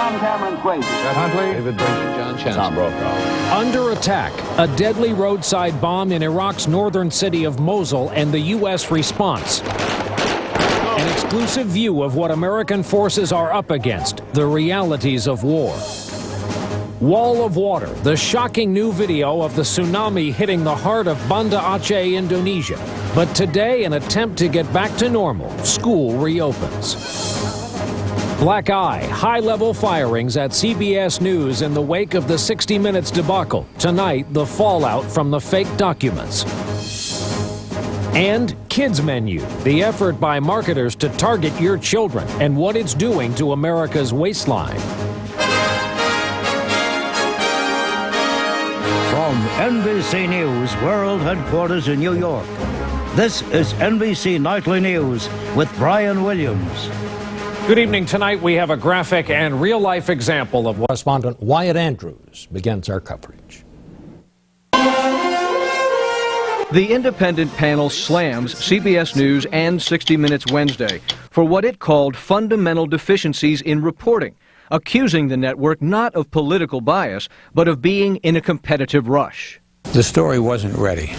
Tom Cameron's crazy. Ed Huntley, David Brink, John Chen, Tom Brokaw. Under attack, a deadly roadside bomb in Iraq's northern city of Mosul and the U.S. response. An exclusive view of what American forces are up against, the realities of war. Wall of water, the shocking new video of the tsunami hitting the heart of Banda Aceh, Indonesia. But today, an attempt to get back to normal. School reopens. Black eye, high-level firings at CBS News in the wake of the 60 Minutes debacle. Tonight, the fallout from the fake documents. And Kids Menu, the effort by marketers to target your children and what it's doing to America's waistline. From NBC News World Headquarters in New York, this is NBC Nightly News with Brian Williams. Good evening. Tonight we have a graphic and real-life example of what correspondent Wyatt Andrews begins our coverage. The independent panel slams CBS News and 60 Minutes Wednesday for what it called fundamental deficiencies in reporting, accusing the network not of political bias, but of being in a competitive rush. The story wasn't ready,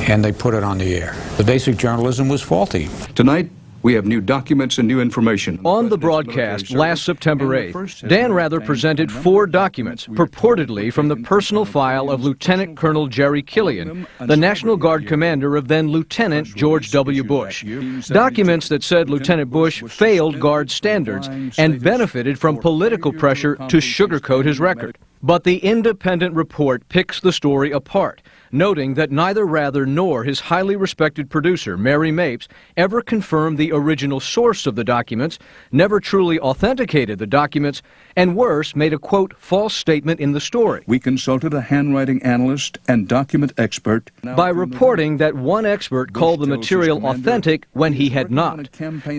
and they put it on the air. The basic journalism was faulty. Tonight, we have new documents and new information. On the broadcast last September 8th, Dan Rather presented 4 documents, purportedly from the personal file of Lieutenant Colonel Jerry Killian, the National Guard commander of then Lieutenant George W. Bush. Documents that said Lieutenant Bush failed Guard standards and benefited from political pressure to sugarcoat his record. But the independent report picks the story apart, noting that neither Rather nor his highly respected producer, Mary Mapes, ever confirmed the original source of the documents, never truly authenticated the documents, and worse, made a, quote, false statement in the story. We consulted a handwriting analyst and document expert. By reporting that one expert called the material authentic when he had not.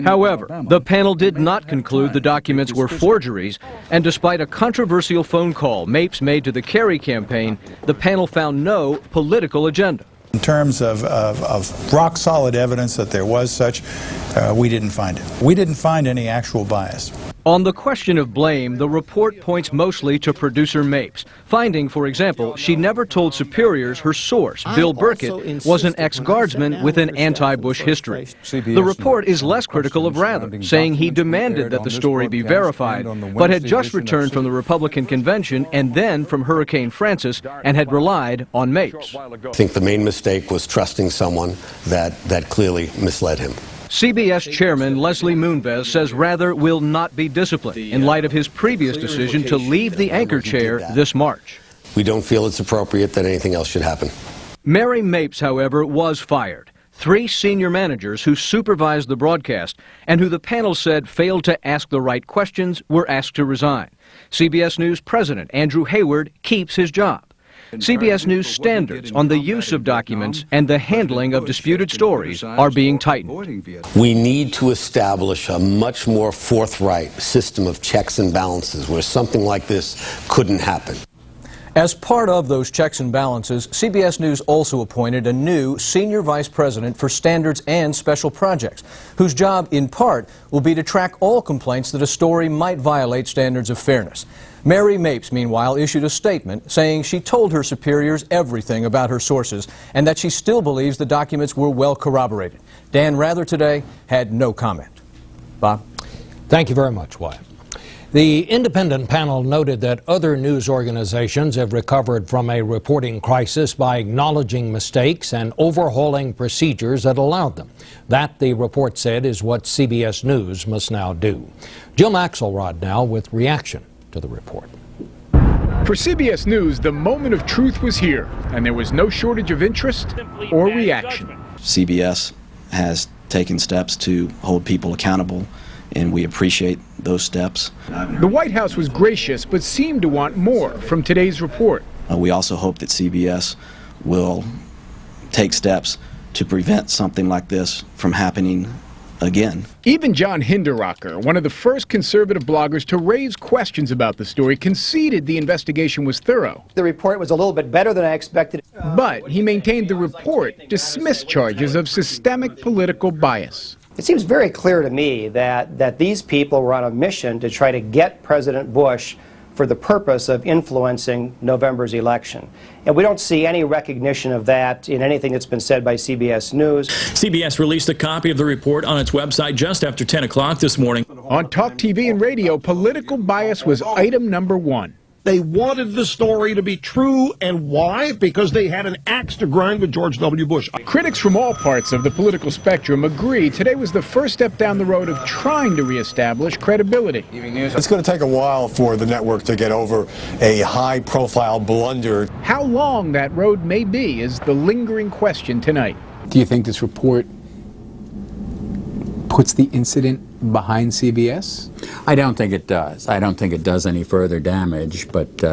However, the panel did not conclude the documents were forgeries, and despite a controversial phone call Mapes made to the Kerry campaign, the panel found no political agenda. In terms of rock-solid evidence that there was such, we didn't find it. We didn't find any actual bias. On the question of blame, the report points mostly to producer Mapes, finding, for example, she never told superiors her source, Bill Burkett, was an ex-guardsman with an anti-Bush history. The report is less critical of Rather, saying he demanded that the story be verified, but had just returned from the Republican convention and then from Hurricane Francis and had relied on Mapes. I think the main mistake was trusting someone that clearly misled him. CBS Chairman Leslie Moonves says Rather will not be disciplined in light of his previous decision to leave the anchor chair this March. We don't feel it's appropriate that anything else should happen. Mary Mapes, however, was fired. 3 senior managers who supervised the broadcast and who the panel said failed to ask the right questions were asked to resign. CBS News President Andrew Hayward keeps his job. CBS News standards on the use of documents and the handling of disputed stories are being tightened. We need to establish a much more forthright system of checks and balances where something like this couldn't happen. As part of those checks and balances, CBS News also appointed a new senior vice president for standards and special projects, whose job, in part, will be to track all complaints that a story might violate standards of fairness. Mary Mapes, meanwhile, issued a statement saying she told her superiors everything about her sources and that she still believes the documents were well corroborated. Dan Rather today had no comment. Bob? Thank you very much, Wyatt. The independent panel noted that other news organizations have recovered from a reporting crisis by acknowledging mistakes and overhauling procedures that allowed them. That, the report said, is what CBS News must now do. Jim Axelrod now with reaction to the report. For CBS News, the moment of truth was here, and there was no shortage of interest or reaction. CBS has taken steps to hold people accountable, and we appreciate those steps. The White House was gracious, but seemed to want more from today's report. We also hope that CBS will take steps to prevent something like this from happening again. Even John Hinderaker, one of the first conservative bloggers to raise questions about the story, conceded the investigation was thorough. The report was a little bit better than I expected. But he maintained the report dismissed charges of systemic political bias. It seems very clear to me that these people were on a mission to try to get President Bush for the purpose of influencing November's election. And we don't see any recognition of that in anything that's been said by CBS News. CBS released a copy of the report on its website just after 10 o'clock this morning. On talk TV and radio, political bias was item number one. They wanted the story to be true, and why? Because they had an axe to grind with George W. Bush. Critics from all parts of the political spectrum agree today was the first step down the road of trying to reestablish credibility. It's going to take a while for the network to get over a high-profile blunder. How long that road may be is the lingering question tonight. Do you think this report puts the incident behind CBS? I don't think it does. I don't think it does any further damage, but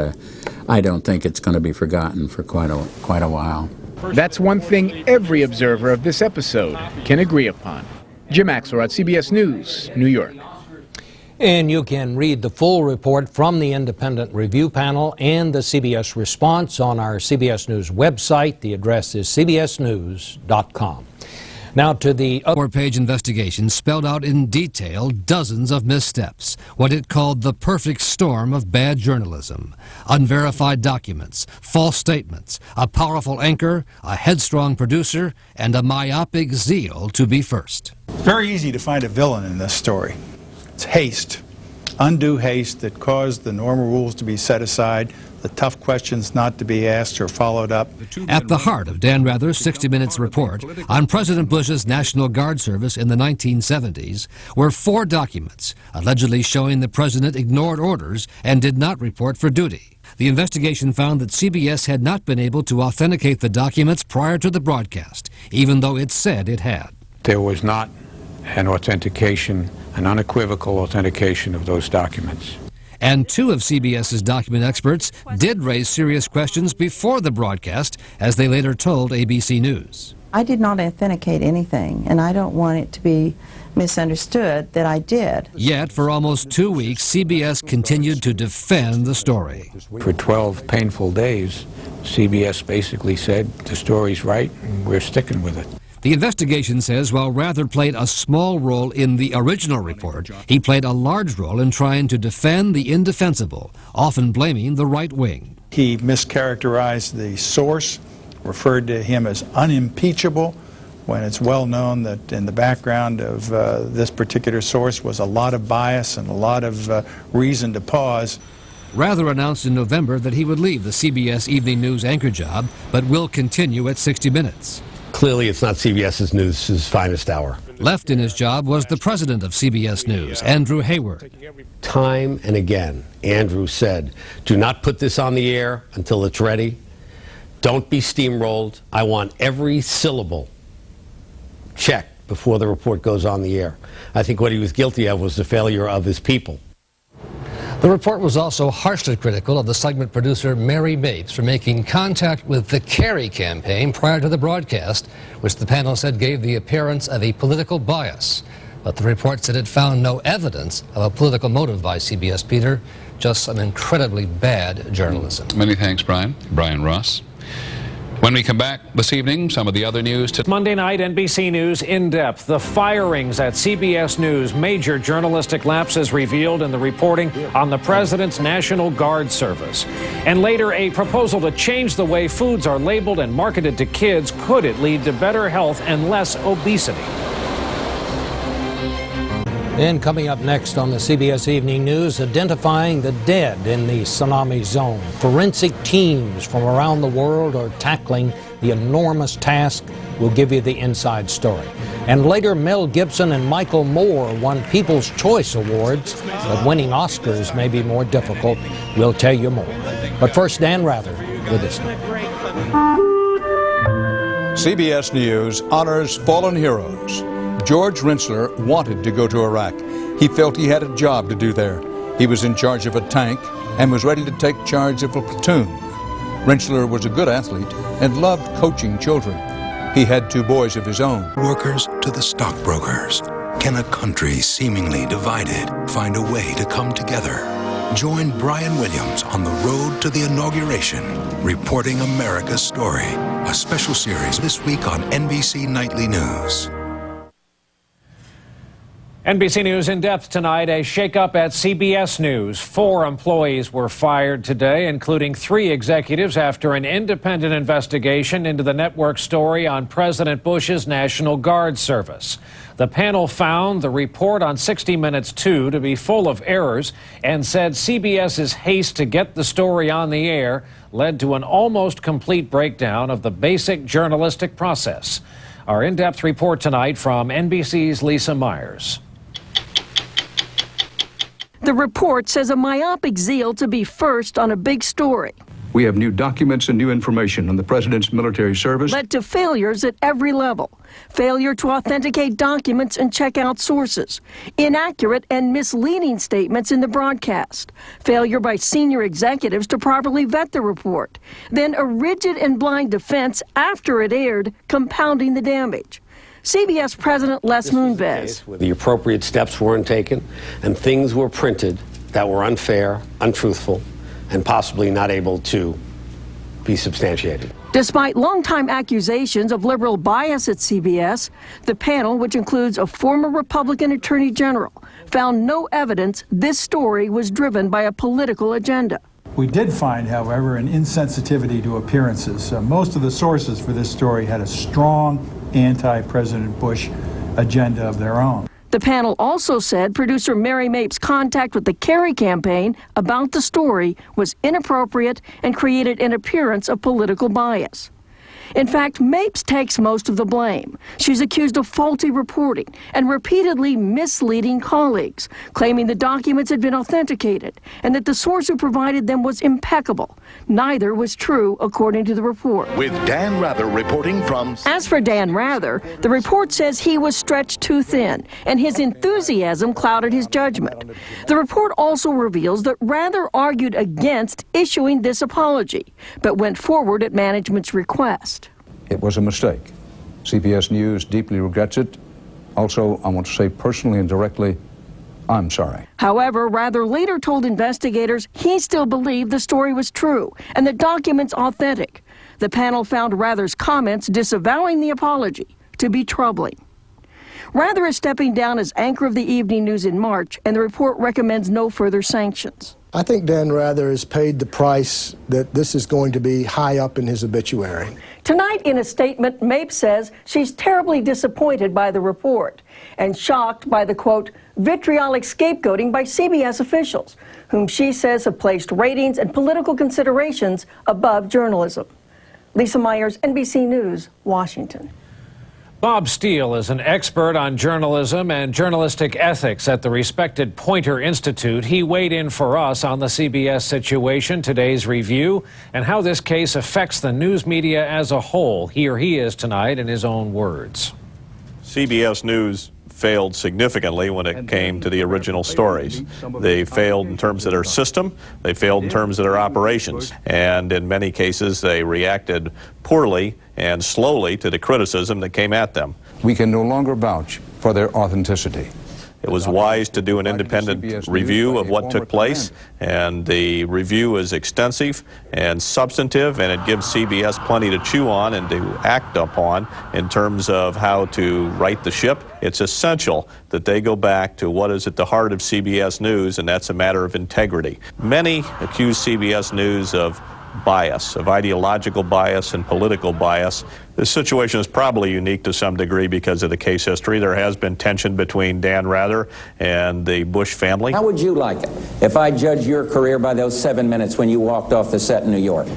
I don't think it's going to be forgotten for quite a while. That's one thing every observer of this episode can agree upon. Jim Axelrod, CBS News, New York. And you can read the full report from the independent review panel and the CBS response on our CBS News website. The address is cbsnews.com. Now to the four-page investigation spelled out in detail dozens of missteps, what it called the perfect storm of bad journalism, unverified documents, false statements, a powerful anchor, a headstrong producer, and a myopic zeal to be first. It's very easy to find a villain in this story. It's haste, undue haste that caused the normal rules to be set aside, the tough questions not to be asked or followed up. At the heart of Dan Rather's 60 Minutes report on President Bush's National Guard service in the 1970s were 4 documents allegedly showing the president ignored orders and did not report for duty. The investigation found that CBS had not been able to authenticate the documents prior to the broadcast, even though it said it had. There was not an authentication, an unequivocal authentication of those documents. And 2 of CBS's document experts did raise serious questions before the broadcast, as they later told ABC News. I did not authenticate anything, and I don't want it to be misunderstood that I did. Yet, for almost 2 weeks, CBS continued to defend the story. For 12 painful days, CBS basically said, the story's right, and we're sticking with it. The investigation says while Rather played a small role in the original report, he played a large role in trying to defend the indefensible, often blaming the right wing. He mischaracterized the source, referred to him as unimpeachable, when it's well known that in the background of this particular source was a lot of bias and a lot of reason to pause. Rather announced in November that he would leave the CBS Evening News anchor job, but will continue at 60 Minutes. Clearly, it's not CBS News' finest hour. Left in his job was the president of CBS News, Andrew Hayward. Time and again, Andrew said, do not put this on the air until it's ready. Don't be steamrolled. I want every syllable checked before the report goes on the air. I think what he was guilty of was the failure of his people. The report was also harshly critical of the segment producer Mary Mapes for making contact with the Kerry campaign prior to the broadcast, which the panel said gave the appearance of a political bias. But the report said it found no evidence of a political motive by CBS, Peter, just some incredibly bad journalism. Many thanks, Brian. Brian Ross. When we come back this evening, some of the other news. Monday night, NBC News in depth. The firings at CBS News, major journalistic lapses revealed in the reporting on the president's National Guard service. And later, a proposal to change the way foods are labeled and marketed to kids. Could it lead to better health and less obesity? And coming up next on the CBS Evening News, identifying the dead in the tsunami zone. Forensic teams from around the world are tackling the enormous task. We'll give you the inside story. And later, Mel Gibson and Michael Moore won People's Choice Awards, but winning Oscars may be more difficult. We'll tell you more. But first, Dan Rather with this one. CBS News honors fallen heroes. George Rensler wanted to go to Iraq. He felt he had a job to do there. He was in charge of a tank and was ready to take charge of a platoon. Rensler was a good athlete and loved coaching children. He had 2 boys of his own. Workers to the stockbrokers. Can a country seemingly divided find a way to come together? Join Brian Williams on the road to the inauguration, reporting America's story. A special series this week on NBC Nightly News. NBC News in depth tonight, a shakeup at CBS News. 4 employees were fired today, including 3 executives after an independent investigation into the network story on President Bush's National Guard service. The panel found the report on 60 Minutes 2 to be full of errors and said CBS's haste to get the story on the air led to an almost complete breakdown of the basic journalistic process. Our in-depth report tonight from NBC's Lisa Myers. The report says a myopic zeal to be first on a big story We have new documents and new information on the president's military service led to failures at every level. Failure to authenticate documents and check out sources. Inaccurate and misleading statements in the broadcast. Failure by senior executives to properly vet the report. Then a rigid and blind defense after it aired, compounding the damage. CBS President Les Moonves. Where the appropriate steps weren't taken and things were printed that were unfair, untruthful, and possibly not able to be substantiated. Despite longtime accusations of liberal bias at CBS, the panel, which includes a former Republican Attorney General, found no evidence this story was driven by a political agenda. We did find, however, an insensitivity to appearances. Most of the sources for this story had a strong anti-President Bush agenda of their own. The panel also said producer Mary Mapes' contact with the Kerry campaign about the story was inappropriate and created an appearance of political bias. In fact, Mapes takes most of the blame. She's accused of faulty reporting and repeatedly misleading colleagues, claiming the documents had been authenticated and that the source who provided them was impeccable. Neither was true, according to the report. With Dan Rather reporting from... As for Dan Rather, the report says he was stretched too thin and his enthusiasm clouded his judgment. The report also reveals that Rather argued against issuing this apology, but went forward at management's request. It was a mistake. CBS News deeply regrets it. Also, I want to say personally and directly, I'm sorry. However, Rather later told investigators he still believed the story was true and the documents authentic. The panel found Rather's comments disavowing the apology to be troubling. Rather is stepping down as anchor of the Evening News in March, and the report recommends no further sanctions. I think Dan Rather has paid the price that this is going to be high up in his obituary. Tonight, in a statement, Mapes says she's terribly disappointed by the report and shocked by the, quote, vitriolic scapegoating by CBS officials, whom she says have placed ratings and political considerations above journalism. Lisa Myers, NBC News, Washington. Bob Steele is an expert on journalism and journalistic ethics at the respected Poynter Institute. He weighed in for us on the CBS situation, today's review, and how this case affects the news media as a whole. Here he is tonight in his own words. CBS News failed significantly when it came to the original stories. They failed in terms of their system, they failed in terms of their operations, and in many cases they reacted poorly and slowly to the criticism that came at them. We can no longer vouch for their authenticity. It was wise to do an independent review of what took place, and the review is extensive and substantive, and it gives CBS plenty to chew on and to act upon in terms of how to right the ship. It's essential that they go back to what is at the heart of CBS News, and that's a matter of integrity. Many accuse CBS News of bias, of ideological bias and political bias. This situation is probably unique to some degree because of the case history. There has been tension between Dan Rather and the Bush family. How would you like it if I judged your career by those 7 minutes when you walked off the set in New York?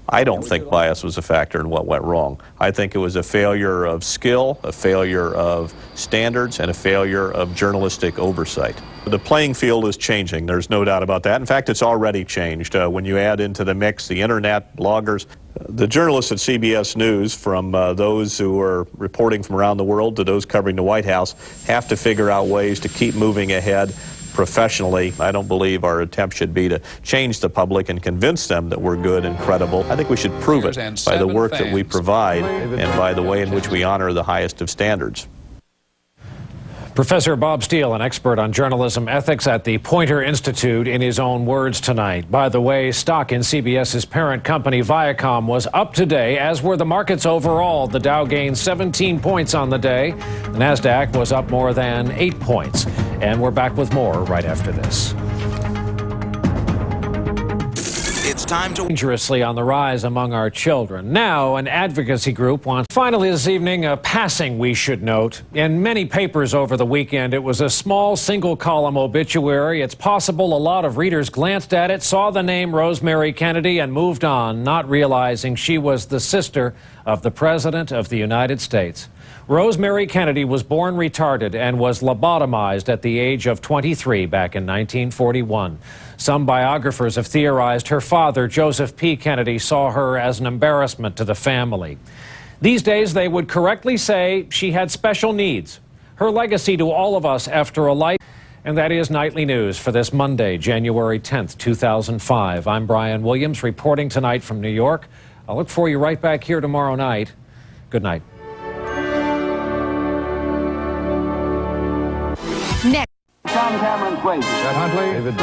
I don't think bias was a factor in what went wrong. I think it was a failure of skill, a failure of standards, and a failure of journalistic oversight. The playing field is changing, there's no doubt about that. In fact, it's already changed. When you add into the mix the internet, bloggers, the journalists at CBS News, from those who are reporting from around the world to those covering the White House, have to figure out ways to keep moving ahead professionally. I don't believe our attempt should be to change the public and convince them that we're good and credible. I think we should prove it by the work that we provide and by the way in which we honor the highest of standards. Professor Bob Steele, an expert on journalism ethics at the Poynter Institute, in his own words tonight. By the way, stock in CBS's parent company Viacom was up today, as were the markets overall. The Dow gained 17 points on the day. The NASDAQ was up more than 8 points. And we're back with more right after this. It's time to dangerously on the rise among our children. Now, an advocacy group wants. Finally this evening, a passing, we should note. In many papers over the weekend, it was a small single-column obituary. It's possible a lot of readers glanced at it, saw the name Rosemary Kennedy, and moved on, not realizing she was the sister of the President of the United States. Rosemary Kennedy was born retarded and was lobotomized at the age of 23 back in 1941. Some biographers have theorized her father, Joseph P. Kennedy, saw her as an embarrassment to the family. These days, they would correctly say she had special needs. Her legacy to all of us after a life. And that is Nightly News for this Monday, January 10th, 2005. I'm Brian Williams, reporting tonight from New York. I'll look for you right back here tomorrow night. Good night. Next. John Cameron Fraser. Huntley. David